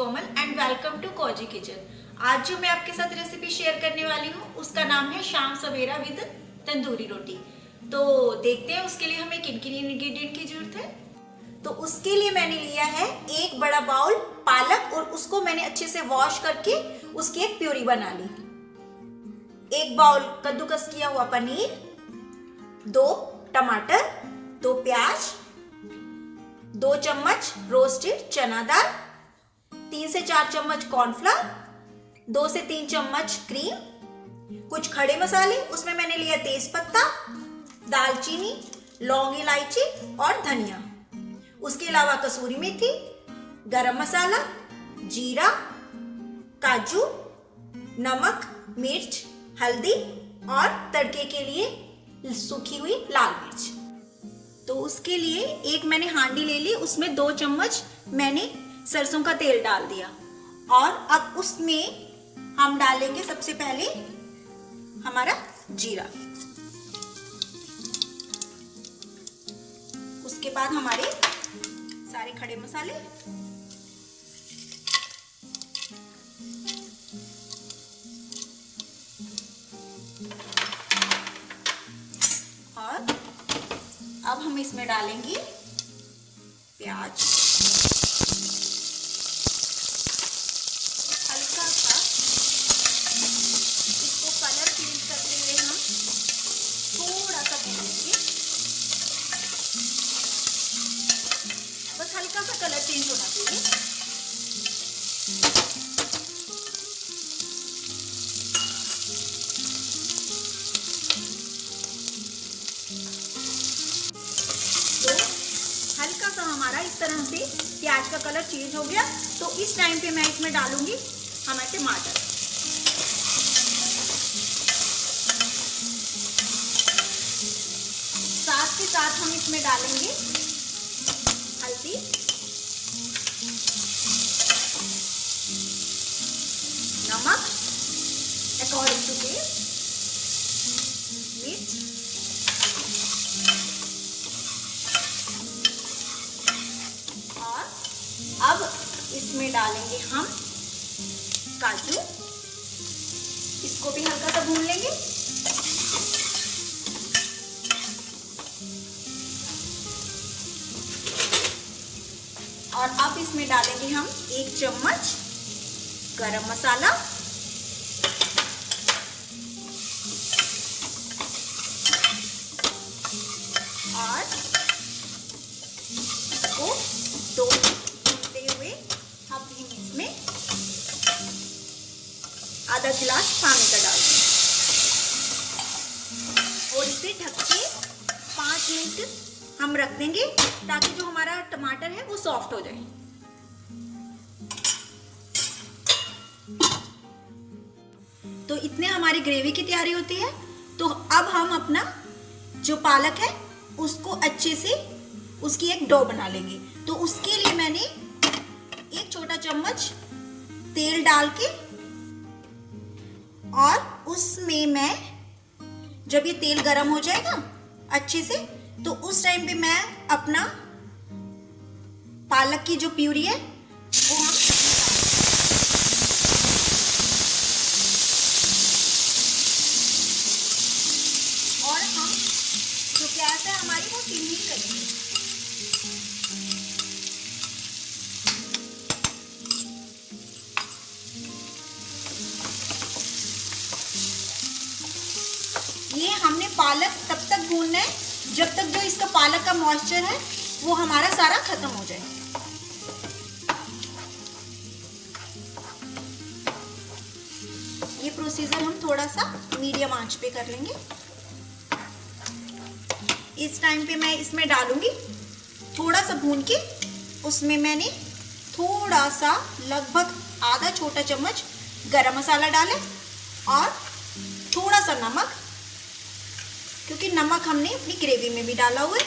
Komal and welcome to cozy kitchen. आज जो मैं आपके साथ रेसिपी शेयर करने वाली हूँ उसका नाम है शाम सवेरा विद तंदूरी रोटी। तो देखते हैं उसके लिए हमें किन किन इंग्रेडिएंट की जरूरत है। तो उसके लिए मैंने लिया है एक बड़ा बाउल पालक और उसको मैंने अच्छे से वॉश करके उसकी एक प्यूरी बना ली। एक बाउल कद्दूकस किया हुआ पनीर, 2 टमाटर, 2 प्याज, 2 चम्मच रोस्टेड चना दाल, 3 से 4 चम्मच कॉर्नफ्लोर, 2 से 3 चम्मच क्रीम, कुछ खड़े मसाले, उसमें मैंने लिया तेज पत्ता, दालचीनी, लौंग, इलायची और धनिया। उसके अलावा कसूरी मेथी, गरम मसाला, जीरा, काजू, नमक, मिर्च, हल्दी और तड़के के लिए सूखी हुई लाल मिर्च। तो उसके लिए एक मैंने हांडी ले ली, उसमें 2 चम्मच मैंने सरसों का तेल डाल दिया और अब उसमें हम डालेंगे सबसे पहले हमारा जीरा, उसके बाद हमारे सारे खड़े मसाले, और अब हम इसमें डालेंगे प्याज, हल्का सा इसको कलर चेंज करते हुए हम थोड़ा सा भूनेंगे, बस हल्का सा कलर चेंज होना चाहिए। हल्का सा हमारा इस तरह से प्याज का कलर चेंज हो गया, तो इस टाइम पे मैं इसमें डालूंगी हमारे टमाटर। साथ के साथ हम इसमें डालेंगे हल्दी, नमक अकॉर्डिंग टू टेस्ट, मिर्च, अब इसमें डालेंगे हम काजू, इसको भी हल्का सा भून लेंगे। और अब इसमें डालेंगे हम 1 चम्मच गरम मसाला, और इसको 2 आधा गिलास पानी का डाल दें और इसे ढक के 5 मिनट हम रख देंगे ताकि जो हमारा टमाटर है वो सॉफ्ट हो जाए। तो इतने हमारी ग्रेवी की तैयारी होती है। तो अब हम अपना जो पालक है उसको अच्छे से उसकी एक डो बना लेंगे। तो उसके लिए मैंने 1 छोटा चम्मच तेल डाल के और उसमें मैं जब ये तेल गरम हो जाएगा अच्छे से, तो उस टाइम पे मैं अपना पालक की जो प्यूरी है वो हम और हम जो गैस है हमारी वो धीमी करेंगे। ये हमने पालक तब तक भूनना है जब तक जो इसका पालक का मॉइस्चर है वो हमारा सारा खत्म हो जाए। ये प्रोसीजर हम थोड़ा सा मीडियम आंच पे कर लेंगे। इस टाइम पे मैं इसमें डालूंगी थोड़ा सा भून के, उसमें मैंने थोड़ा सा लगभग आधा छोटा चम्मच गरम मसाला डाला और थोड़ा सा नमक, क्योंकि नमक हमने अपनी ग्रेवी में भी डाला हुआ है।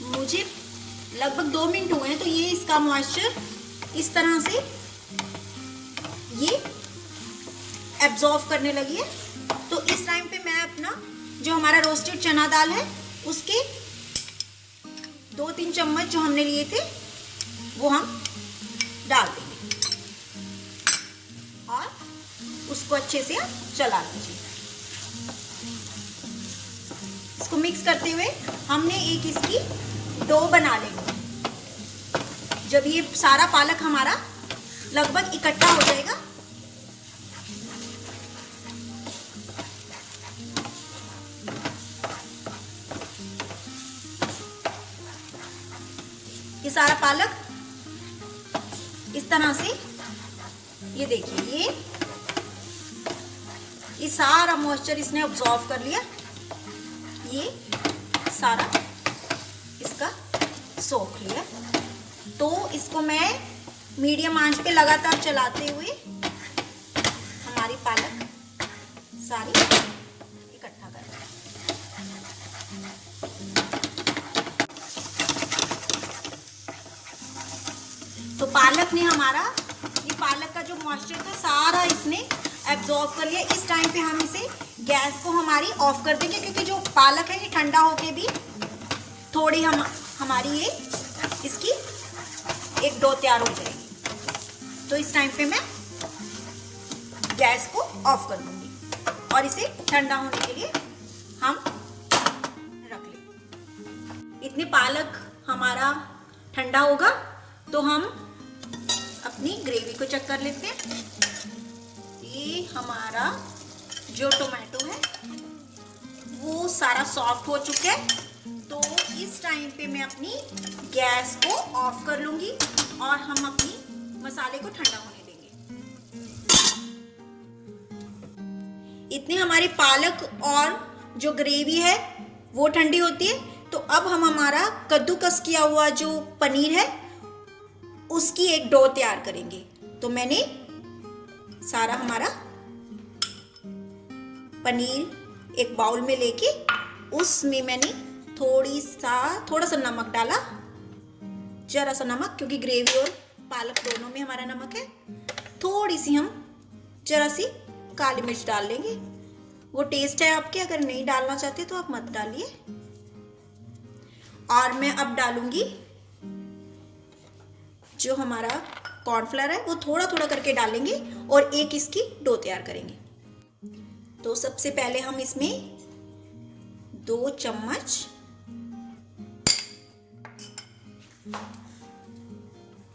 मुझे लगभग 2 मिनट हुए हैं, तो ये इसका मॉइस्चर इस तरह से एब्जॉर्ब करने लगी है। तो इस टाइम पे मैं अपना जो हमारा रोस्टेड चना दाल है उसके 2-3 चम्मच जो हमने लिए थे वो हम डाल देंगे और उसको अच्छे से चला लीजिए। इसको मिक्स करते हुए हमने एक इसकी डो बना लेंगे। जब ये सारा पालक हमारा लगभग इकट्ठा हो जाएगा ये सारा पालक इस तरह से, ये देखिए ये सारा मॉइस्चर इसने ऑब्जॉर्व कर लिया, ये सारा इसका सोख लिया। तो इसको मैं मीडियम आंच पे लगातार चलाते हुए हमारी पालक सारी इकट्ठा कर लें। तो पालक ने हमारा, ये पालक का जो मॉइस्चर था सारा इसने एब्जॉर्ब कर लिया। इस टाइम पे हम इसे गैस को हमारी ऑफ कर देंगे, क्योंकि जो पालक है ये ठंडा होके भी थोड़ी हमारी ये इसकी एक डो तैयार हो जाएगी। तो इस टाइम पे मैं गैस को ऑफ कर दूंगी और इसे ठंडा होने के लिए हम रख लेंगे। इतने पालक हमारा ठंडा होगा तो हम अपनी ग्रेवी को चेक कर लेते हैं। ये हमारा जो टोमेटो है वो सारा सॉफ्ट हो चुका है। तो इस टाइम पे मैं अपनी गैस को ऑफ कर लूंगी और हम अपनी मसाले को ठंडा होने देंगे। इतने हमारी पालक और जो ग्रेवी है वो ठंडी होती है। तो अब हम हमारा कद्दूकस किया हुआ जो पनीर है उसकी एक डो तैयार करेंगे। तो मैंने सारा हमारा पनीर एक बाउल में लेके उसमें मैंने थोड़ा सा नमक डाला, जरा सा नमक, क्योंकि ग्रेवी और पालक दोनों में हमारा नमक है। थोड़ी सी हम जरा सी काली मिर्च डाल लेंगे, वो टेस्ट है आपके, अगर नहीं डालना चाहते तो आप मत डालिए। और मैं अब डालूंगी जो हमारा कॉर्नफ्लावर है वो थोड़ा थोड़ा करके डालेंगे और एक इसकी डो तैयार करेंगे। तो सबसे पहले हम इसमें 2 चम्मच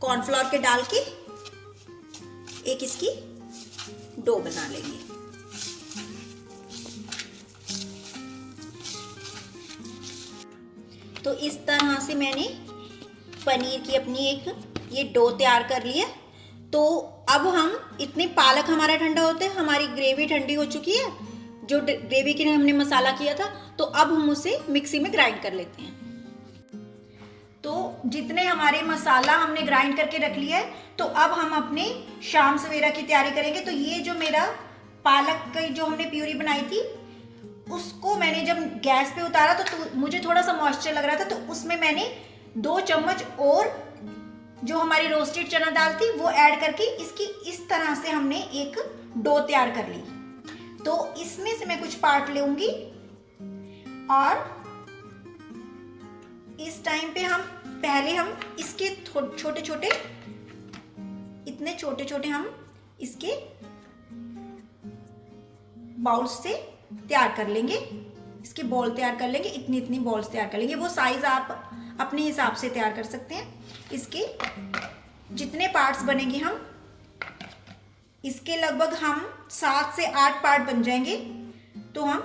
कॉर्नफ्लावर के डाल के एक इसकी डो बना लेंगे। तो इस तरह से मैंने पनीर की अपनी एक ये डो तैयार कर ली है। तो अब हम इतने पालक हमारा ठंडा होते हैं, हमारी ग्रेवी ठंडी हो चुकी है, जो ग्रेवी के लिए हमने मसाला किया था। तो अब हम उसे मिक्सी में ग्राइंड कर लेते हैं। तो जितने हमारे मसाला हमने ग्राइंड करके रख लिया है, तो अब हम अपने शाम सवेरा की तैयारी करेंगे। तो ये जो मेरा पालक की जो हमने प्यूरी बनाई थी उसको मैंने जब गैस पे उतारा तो मुझे थोड़ा सा मॉइस्चर लग रहा था, तो उसमें मैंने 2 चम्मच और जो हमारी रोस्टेड चना दाल थी वो ऐड करके इसकी इस तरह से हमने एक डो तैयार कर ली। तो इसमें से मैं कुछ पार्ट लूंगी और इस टाइम पे हम पहले हम इसके छोटे छोटे, इतने छोटे छोटे हम इसके बाउल्स से तैयार कर लेंगे, इसके बॉल तैयार कर लेंगे, इतनी इतनी बॉल्स तैयार कर लेंगे। वो साइज आप अपने हिसाब से तैयार कर सकते हैं। इसके जितने पार्ट्स बनेंगे हम इसके लगभग हम 7 से 8 पार्ट बन जाएंगे। तो हम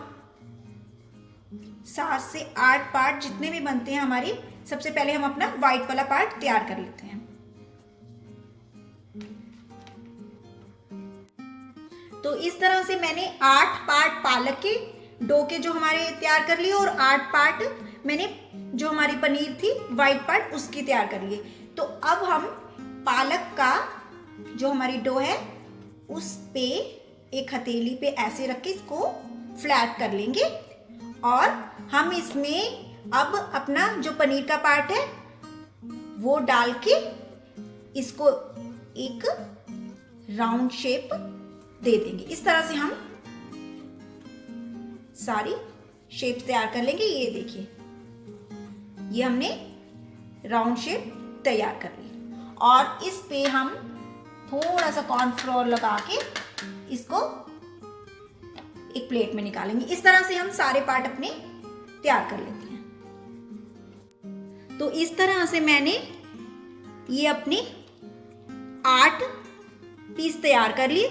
7 से 8 पार्ट जितने भी बनते हैं हमारे, सबसे पहले हम अपना व्हाइट वाला पार्ट तैयार कर लेते हैं। तो इस तरह से मैंने 8 पार्ट पालक के डो के जो हमारे तैयार कर लिए और 8 पार्ट मैंने जो हमारी पनीर थी व्हाइट पार्ट उसकी तैयार कर लिए। तो अब हम पालक का जो हमारी डो है उस पे एक हथेली पे ऐसे रख के इसको फ्लैट कर लेंगे और हम इसमें अब अपना जो पनीर का पार्ट है वो डाल के इसको एक राउंड शेप दे देंगे। इस तरह से हम सारी शेप तैयार कर लेंगे। ये देखिए, ये हमने राउंड शेप तैयार कर ली और इस पे हम थोड़ा सा कॉर्नफ्लोर लगा के इसको एक प्लेट में निकालेंगे। इस तरह से हम सारे पार्ट अपने तैयार कर लेते हैं। तो इस तरह से मैंने ये अपने 8 पीस तैयार कर लिए।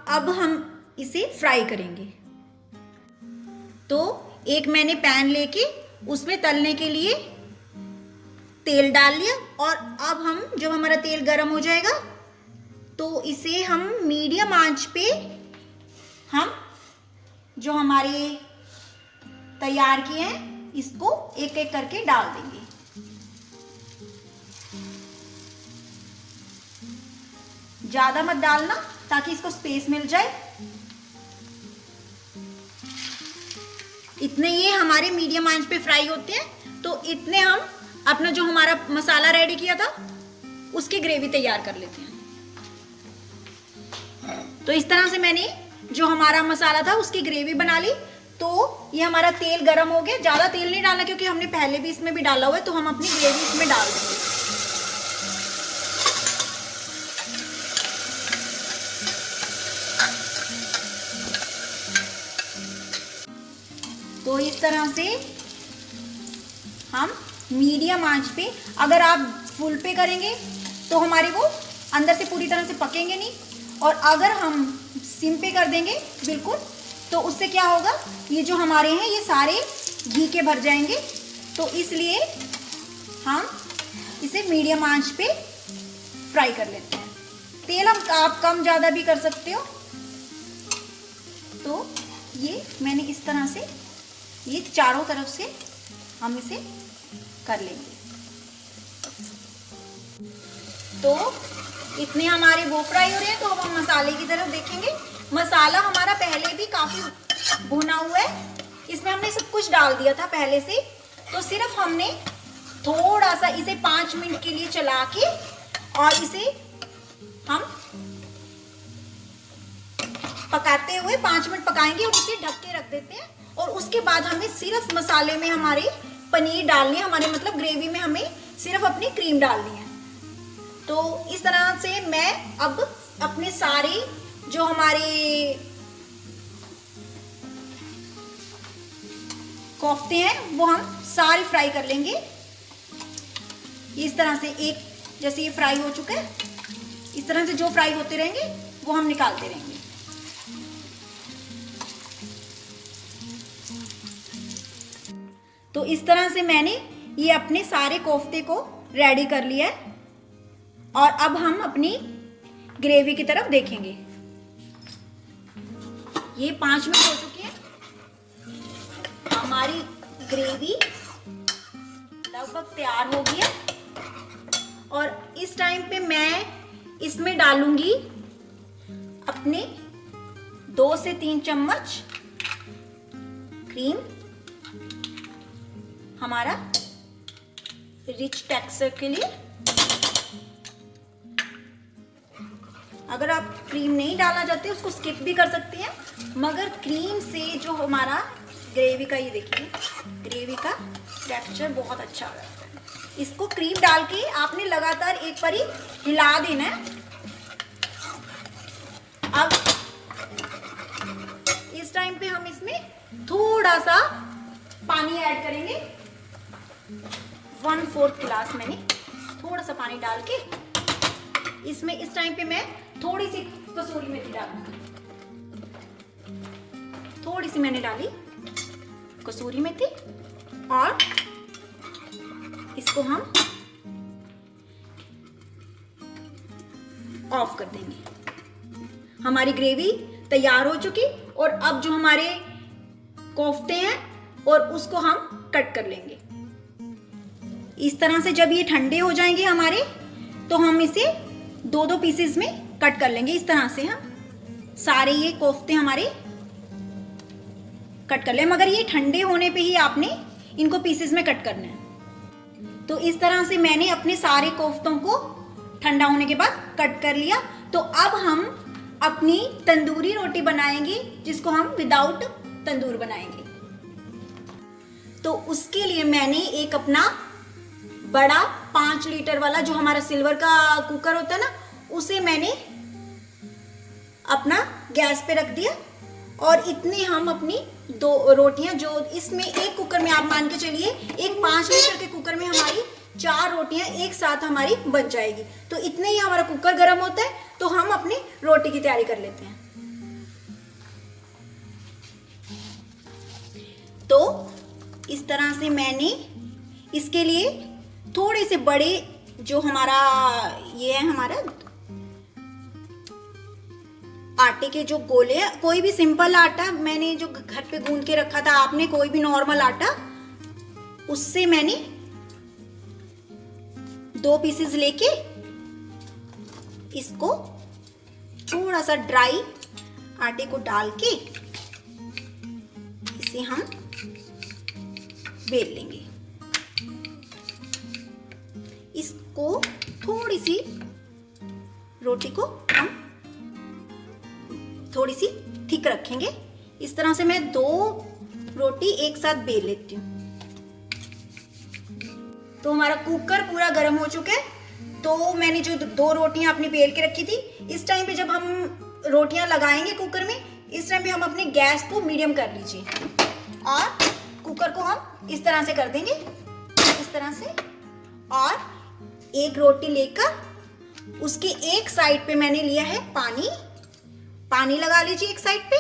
अब हम इसे फ्राई करेंगे। तो एक मैंने पैन लेके उसमें तलने के लिए तेल डाल लिया और अब हम, जब हमारा तेल गर्म हो जाएगा तो इसे हम मीडियम आंच पे हम जो हमारे तैयार किए हैं इसको एक एक करके डाल देंगे। ज्यादा मत डालना ताकि इसको स्पेस मिल जाए। इतने ये हमारे मीडियम आंच पे फ्राई होते हैं। तो इतने हम अपना जो हमारा मसाला रेडी किया था उसकी ग्रेवी तैयार कर लेते हैं। तो इस तरह से मैंने जो हमारा मसाला था उसकी ग्रेवी बना ली। तो ये हमारा तेल गरम हो गया। ज्यादा तेल नहीं डालना क्योंकि हमने पहले भी इसमें भी डाला हुआ है। तो हम अपनी ग्रेवी इसमें डाल देंगे। तो इस तरह से हम मीडियम आंच पे, अगर आप फुल पे करेंगे तो हमारे वो अंदर से पूरी तरह से पकेंगे नहीं, और अगर हम सिम पे कर देंगे बिल्कुल तो उससे क्या होगा, ये जो हमारे हैं ये सारे घी के भर जाएंगे। तो इसलिए हम इसे मीडियम आंच पे फ्राई कर लेते हैं। तेल आप कम ज़्यादा भी कर सकते हो। तो ये मैंने इस तरह से ये चारों तरफ से हम इसे कर लेंगे। तो इतने हमारे वो फ्राई हो रहे हैं। तो अब हम मसाले की तरफ देखेंगे। मसाला हमारा पहले भी काफ़ी भुना हुआ है। इसमें हमने सब कुछ डाल दिया था पहले से। तो सिर्फ हमने थोड़ा सा इसे 5 मिनट के लिए चला के और इसे हम पकाते हुए 5 मिनट पकाएंगे और इसे ढक के रख देते हैं। और उसके बाद हमें सिर्फ मसाले में हमारे पनीर डालनी है, हमारे मतलब ग्रेवी में हमें सिर्फ अपनी क्रीम डालनी है। तो इस तरह से मैं अब अपने सारे जो हमारे कोफ्ते हैं वो हम सारे फ्राई कर लेंगे। इस तरह से एक जैसे ये फ्राई हो चुके हैं, इस तरह से जो फ्राई होते रहेंगे वो हम निकालते रहेंगे। तो इस तरह से मैंने ये अपने सारे कोफ्ते को रेडी कर लिया है। और अब हम अपनी ग्रेवी की तरफ देखेंगे। ये 5 मिनट हो चुके हैं। हमारी ग्रेवी लगभग तैयार हो गई है। और इस टाइम पे मैं इसमें डालूंगी अपने 2 से 3 चम्मच क्रीम, हमारा रिच टेक्सचर के लिए। अगर आप क्रीम नहीं डालना चाहते उसको स्किप भी कर सकते हैं, मगर क्रीम से जो हमारा ग्रेवी का, ये देखिए ग्रेवी का टेक्सचर बहुत अच्छा आ जाता है। इसको क्रीम डाल के आपने लगातार एक बार ही हिला देना है। अब इस टाइम पे हम इसमें थोड़ा सा पानी ऐड करेंगे। 1/4 गिलास मैंने थोड़ा सा पानी डाल के इसमें इस टाइम पे मैं थोड़ी सी कसूरी मेथी डालूंगी। थोड़ी सी मैंने डाली कसूरी मेथी और इसको हम ऑफ कर देंगे। हमारी ग्रेवी तैयार हो चुकी। और अब जो हमारे कोफ्ते हैं और उसको हम कट कर लेंगे। इस तरह से जब ये ठंडे हो जाएंगे हमारे, तो हम इसे 2-2 पीसेस में कट कर लेंगे। इस तरह से हम सारे ये कोफ्ते हमारे कट कर लें, मगर ये ठंडे होने पे ही आपने इनको पीसेस में कट करना है। तो इस तरह से मैंने अपने सारे कोफ्तों को ठंडा होने के बाद कट कर लिया। तो अब हम अपनी तंदूरी रोटी बनाएंगे, जिसको हम विदाउट तंदूर बनाएंगे। तो उसके लिए मैंने एक अपना बड़ा 5 लीटर वाला जो हमारा सिल्वर का कुकर होता है ना, उसे मैंने अपना गैस पे रख दिया। और इतने हम अपनी 2 रोटियां, जो इसमें एक कुकर में आप मान के चलिए, एक 5 लीटर के कुकर में हमारी 4 रोटियां एक साथ हमारी बन जाएगी। तो इतने ही हमारा कुकर गर्म होता है, तो हम अपनी रोटी की तैयारी कर लेते हैं। तो इस तरह से मैंने इसके लिए थोड़े से बड़े, जो हमारा ये है हमारा आटे के जो गोले, कोई भी सिंपल आटा मैंने जो घर पे गूंद के रखा था आपने, कोई भी नॉर्मल आटा, उससे मैंने 2 पीसेस लेके इसको थोड़ा सा ड्राई आटे को डाल के इसे हम बेल लेंगे। इसको थोड़ी सी रोटी को हम थोड़ी सी थिक रखेंगे। इस तरह से मैं 2 रोटी एक साथ बेल लेती हूँ। तो हमारा कुकर पूरा गर्म हो चुका है। तो मैंने जो 2 रोटियां अपनी बेल के रखी थी, इस टाइम पे जब हम रोटियां लगाएंगे कुकर में, इस टाइम पे हम अपने गैस को मीडियम कर लीजिए और कुकर को हम इस तरह से कर देंगे, इस तरह से। और एक रोटी लेकर उसके एक साइड पे मैंने लिया है पानी। पानी लगा लीजिए एक साइड पे,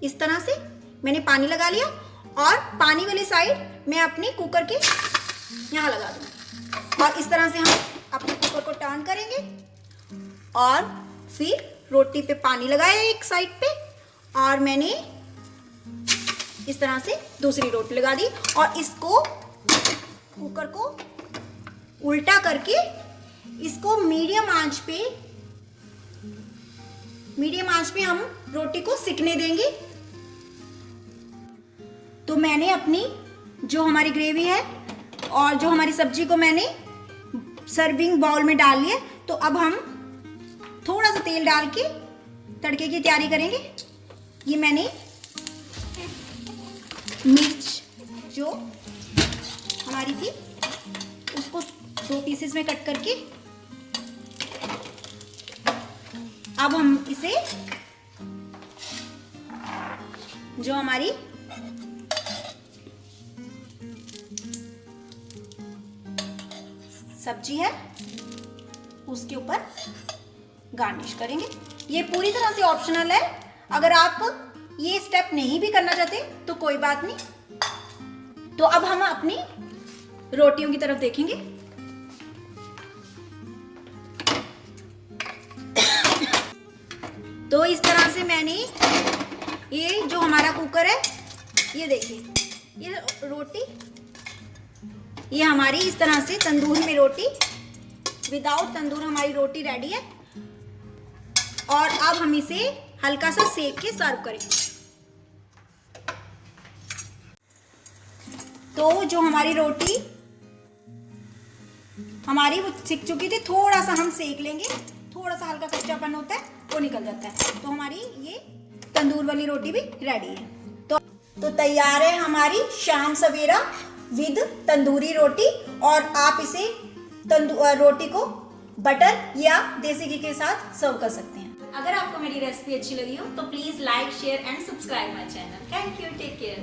इस तरह से मैंने पानी लगा लिया। और पानी वाली साइड मैं अपने कुकर के यहाँ लगा दूंगी। और इस तरह से हम अपने कुकर को टर्न करेंगे और फिर रोटी पे पानी लगाया एक साइड पे, और मैंने इस तरह से दूसरी रोटी लगा दी। और इसको कुकर को उल्टा करके इसको मीडियम आंच पे हम रोटी को सिकने देंगे। तो मैंने अपनी जो हमारी ग्रेवी है और जो हमारी सब्जी को मैंने सर्विंग बाउल में डाल लिया। तो अब हम थोड़ा सा तेल डाल के तड़के की तैयारी करेंगे। ये मैंने मिर्च जो हमारी थी उसको 2 पीसेस में कट करके अब हम इसे, जो हमारी सब्जी है उसके ऊपर गार्निश करेंगे। ये पूरी तरह से ऑप्शनल है। अगर आप ये स्टेप नहीं भी करना चाहते तो कोई बात नहीं। तो अब हम अपनी रोटियों की तरफ देखेंगे। तो इस तरह से मैंने ये जो हमारा कुकर है, ये देखिए, ये रोटी, ये हमारी इस तरह से तंदूर में रोटी, विदाउट तंदूर हमारी रोटी रेडी है। और अब हम इसे हल्का सा सेक के सर्व करेंगे। तो जो हमारी रोटी हमारी वो सिक चुकी थी, थोड़ा सा हम सेक लेंगे, थोड़ा सा हल्का कच्चापन होता है वो निकल जाता है। तो हमारी ये तंदूर वाली रोटी भी रेडी है। तो तैयार है हमारी शाम सवेरा विद तंदूरी रोटी। और आप इसे रोटी को बटर या देसी घी के साथ सर्व कर सकते हैं। अगर आपको मेरी रेसिपी अच्छी लगी हो तो please like, share and subscribe my channel. Thank you, take care.